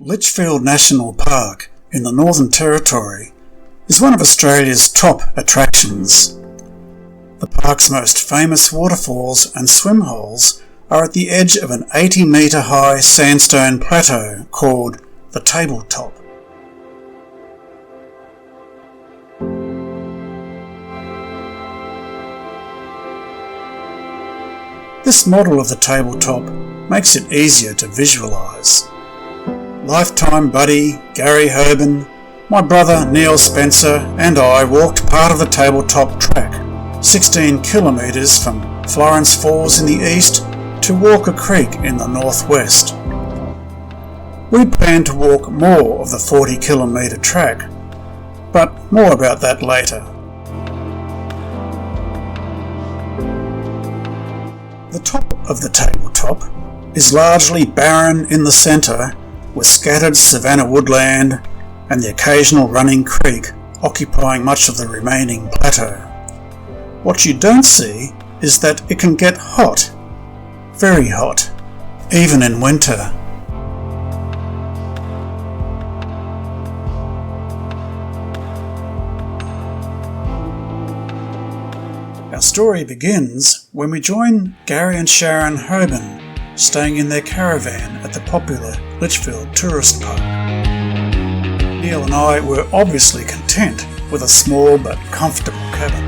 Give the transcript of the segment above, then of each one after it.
Glitchfield National Park in the Northern Territory is one of Australia's top attractions. The park's most famous waterfalls and swim holes are at the edge of an 80-metre high sandstone plateau called the Tabletop. This model of the tabletop makes it easier to visualise. Lifetime buddy Gary Hoban, my brother Neil Spencer and I walked part of the tabletop track, 16 kilometres from Florence Falls in the east to Walker Creek in the northwest. We plan to walk more of the 40-kilometre track, but more about that later. The top of the tabletop is largely barren in the centre, with scattered savanna woodland and the occasional running creek occupying much of the remaining plateau. What you don't see is that it can get hot, very hot, even in winter. Our story begins when we join Gary and Sharon Hoban staying in their caravan at the popular Glitchfield tourist park. Neil and I were obviously content with a small but comfortable cabin.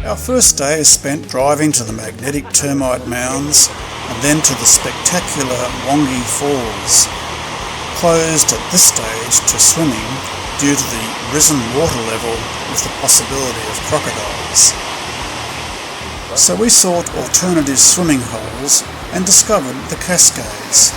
Our first day is spent driving to the magnetic termite mounds and then to the spectacular Wongi Falls, closed at this stage to swimming due to the risen water level with the possibility of crocodiles. So we sought alternative swimming holes and discovered the Cascades.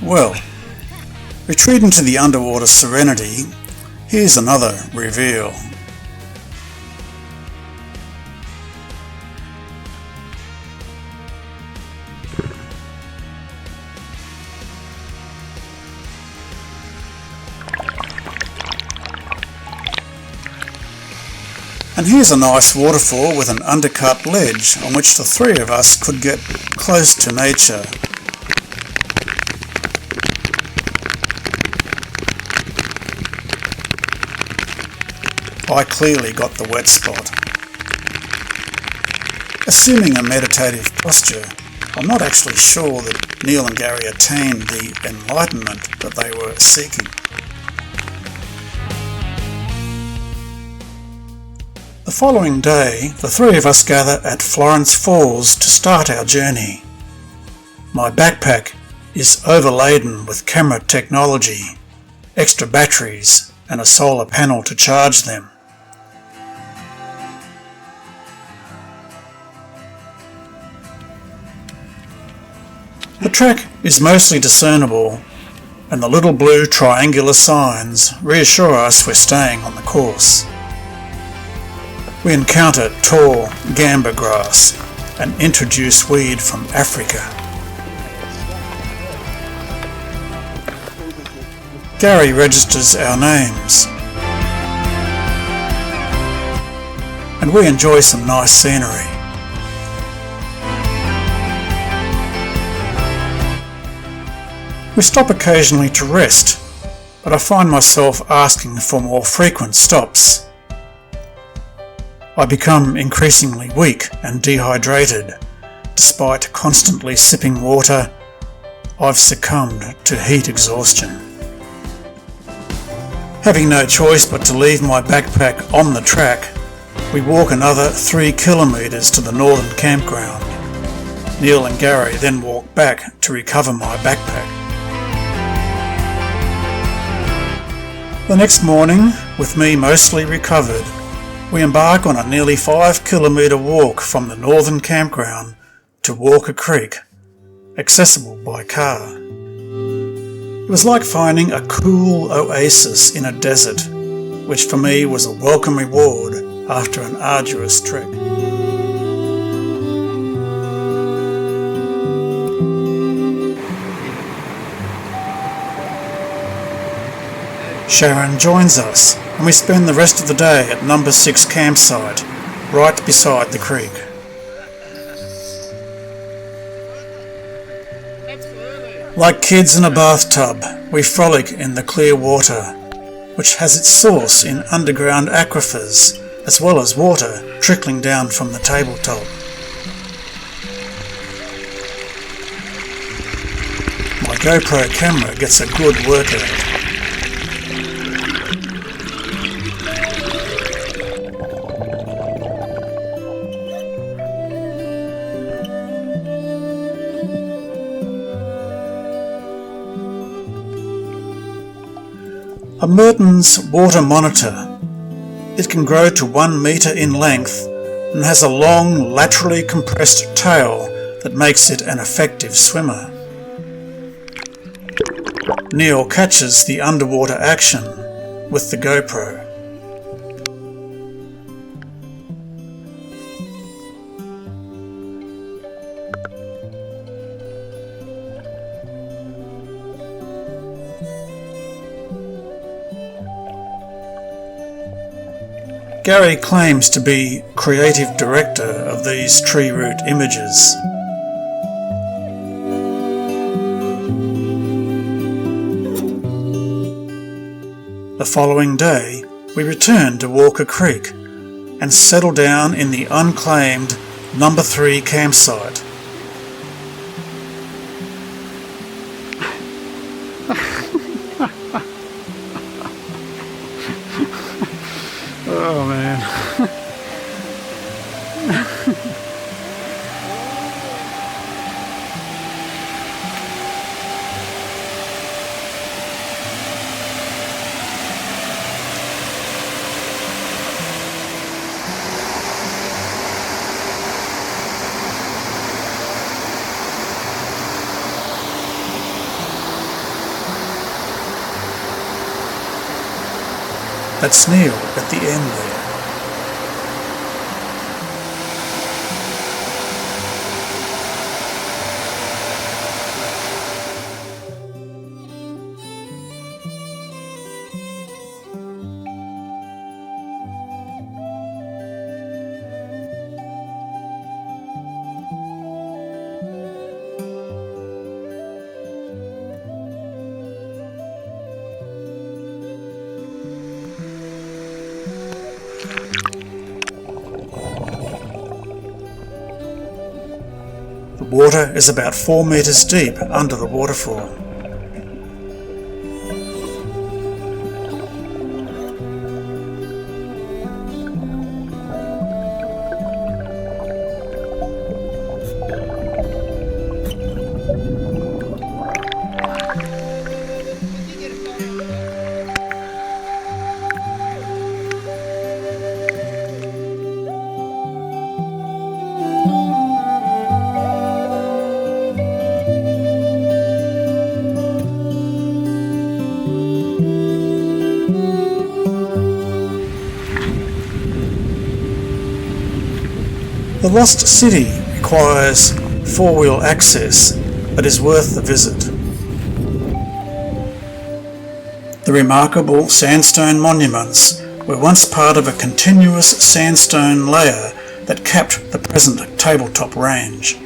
Well, retreating to the underwater serenity, here's another reveal. And here's a nice waterfall with an undercut ledge on which the three of us could get close to nature. I clearly got the wet spot. Assuming a meditative posture, I'm not actually sure that Neil and Gary attained the enlightenment that they were seeking. The following day, the three of us gather at Florence Falls to start our journey. My backpack is overladen with camera technology, extra batteries and a solar panel to charge them. The track is mostly discernible, and the little blue triangular signs reassure us we're staying on the course. We encounter tall gamba grass, an introduced weed from Africa. Gary registers our names, and we enjoy some nice scenery. We stop occasionally to rest, but I find myself asking for more frequent stops. I become increasingly weak and dehydrated. Despite constantly sipping water, I've succumbed to heat exhaustion. Having no choice but to leave my backpack on the track, we walk another 3 kilometres to the northern campground. Neil and Gary then walk back to recover my backpack. The next morning, with me mostly recovered, we embark on a nearly 5 kilometre walk from the northern campground to Walker Creek, accessible by car. It was like finding a cool oasis in a desert, which for me was a welcome reward after an arduous trek. Sharon joins us, and we spend the rest of the day at number 6 campsite, right beside the creek. Like kids in a bathtub, we frolic in the clear water, which has its source in underground aquifers, as well as water trickling down from the tabletop. My GoPro camera gets a good workout. A Merton's water monitor. It can grow to 1 metre in length and has a long, laterally compressed tail that makes it an effective swimmer. Neil catches the underwater action with the GoPro. Gary claims to be creative director of these tree root images. The following day, we return to Walker Creek and settle down in the unclaimed number 3 campsite. Oh man. That's Neil at the end there. The water is about 4 metres deep under the waterfall. The Lost City requires 4-wheel access, but is worth the visit. The remarkable sandstone monuments were once part of a continuous sandstone layer that capped the present Tabletop range.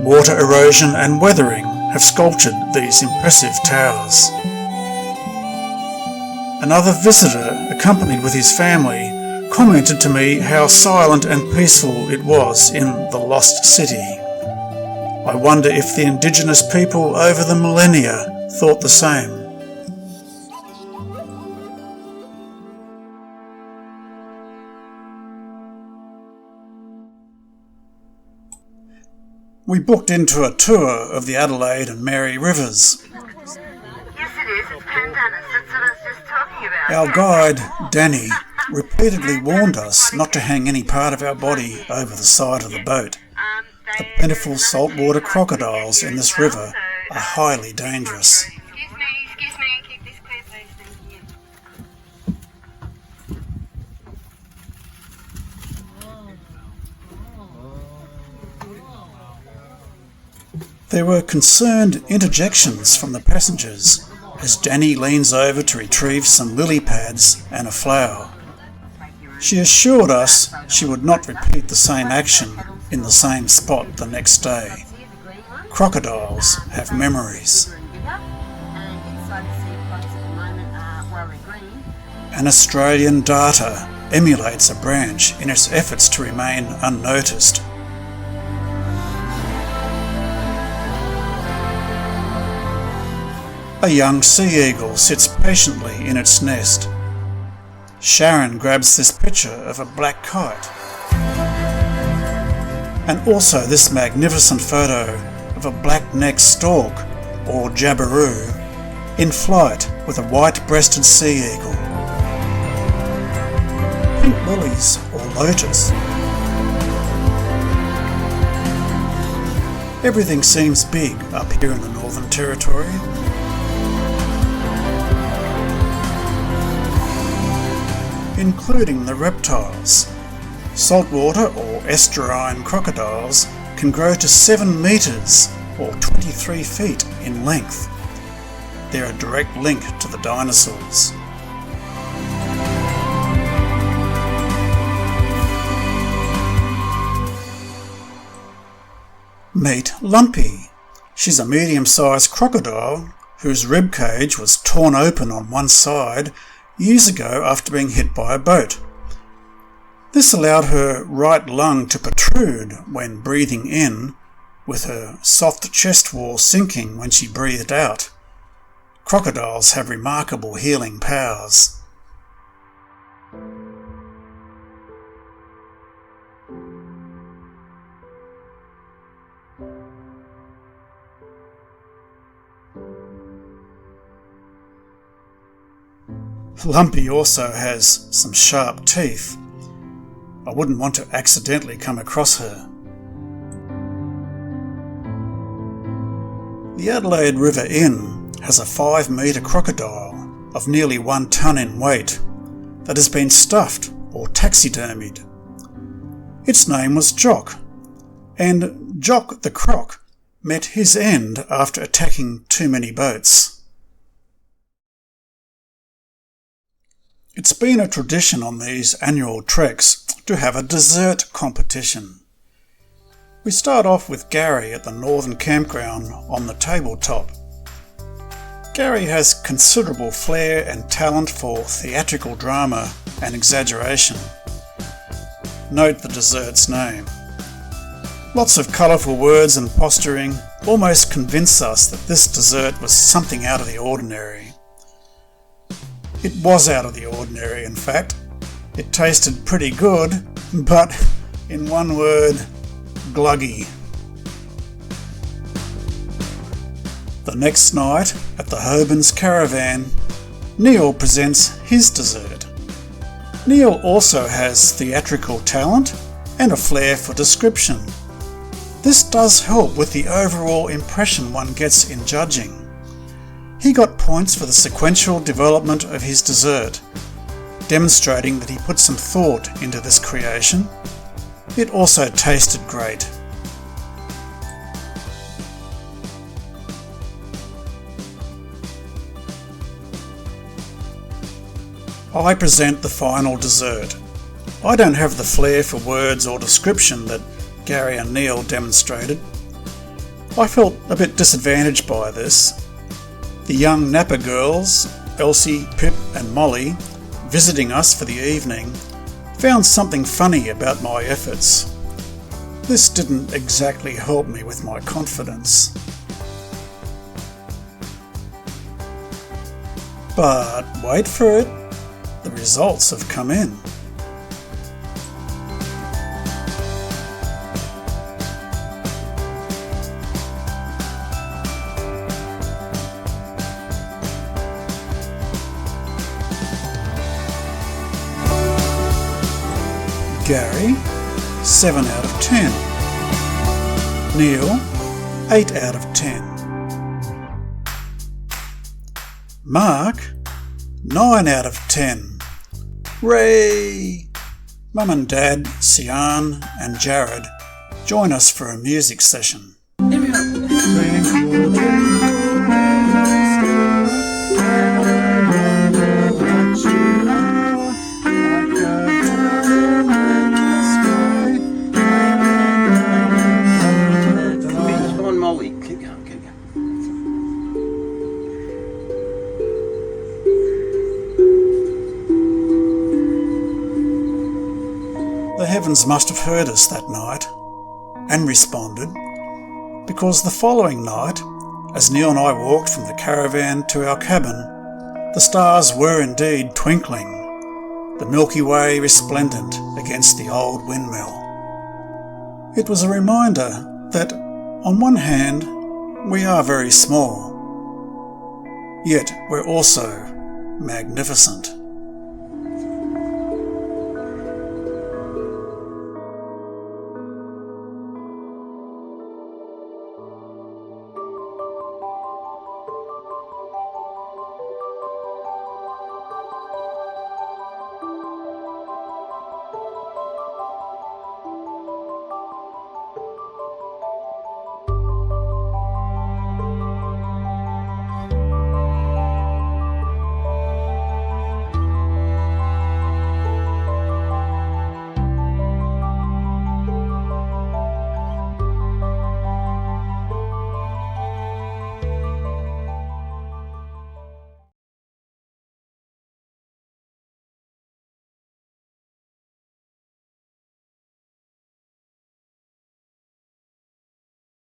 Water erosion and weathering have sculptured these impressive towers. Another visitor, accompanied with his family, commented to me how silent and peaceful it was in the Lost City. I wonder if the indigenous people over the millennia thought the same. We booked into a tour of the Adelaide and Mary rivers. Yes, it is. It's pandanus. That's what I was just talking about. Our guide, Danny, repeatedly warned us not to hang any part of our body over the side of the boat. The plentiful saltwater crocodiles in this river are highly dangerous. Excuse me. Keep this clear, please. Thank you. There were concerned interjections from the passengers as Danny leans over to retrieve some lily pads and a flower. She assured us she would not repeat the same action in the same spot the next day. Crocodiles have memories. An Australian darter emulates a branch in its efforts to remain unnoticed. A young sea eagle sits patiently in its nest. Sharon grabs this picture of a black kite. And also this magnificent photo of a black-necked stork, or jabiru, in flight with a white-breasted sea eagle. Pink lilies or lotus. Everything seems big up here in the Northern Territory. Including the reptiles. Saltwater or estuarine crocodiles can grow to 7 metres or 23 feet in length. They're a direct link to the dinosaurs. Meet Lumpy. She's a medium-sized crocodile whose rib cage was torn open on one side years ago after being hit by a boat. This allowed her right lung to protrude when breathing in, with her soft chest wall sinking when she breathed out. Crocodiles have remarkable healing powers. Lumpy also has some sharp teeth. I wouldn't want to accidentally come across her. The Adelaide River Inn has a 5-metre crocodile of nearly 1 tonne in weight that has been stuffed or taxidermied. Its name was Jock, and Jock the Croc met his end after attacking too many boats. It's been a tradition on these annual treks to have a dessert competition. We start off with Gary at the Northern Campground on the Tabletop. Gary has considerable flair and talent for theatrical drama and exaggeration. Note the dessert's name. Lots of colourful words and posturing almost convince us that this dessert was something out of the ordinary. It was out of the ordinary, in fact. It tasted pretty good, but in one word, gluggy. The next night, at the Hobin's Caravan, Neil presents his dessert. Neil also has theatrical talent and a flair for description. This does help with the overall impression one gets in judging. He got points for the sequential development of his dessert, demonstrating that he put some thought into this creation. It also tasted great. I present the final dessert. I don't have the flair for words or description that Gary and Neil demonstrated. I felt a bit disadvantaged by this. The young Napa girls, Elsie, Pip and Molly, visiting us for the evening, found something funny about my efforts. This didn't exactly help me with my confidence. But wait for it, the results have come in. Gary, 7 out of 10. Neil, 8 out of 10. Mark, 9 out of 10. Ray! Mum and Dad, Sian and Jared join us for a music session. Everyone. Twinkle, twinkle, little star, how I wonder what you are. Like a diamond in the sky. Come on, Molly. Keep going, keep going. The heavens must have heard us that night, and responded, because the following night, as Neil and I walked from the caravan to our cabin, the stars were indeed twinkling, the Milky Way resplendent against the old windmill. It was a reminder that, on one hand, we are very small, yet we're also magnificent.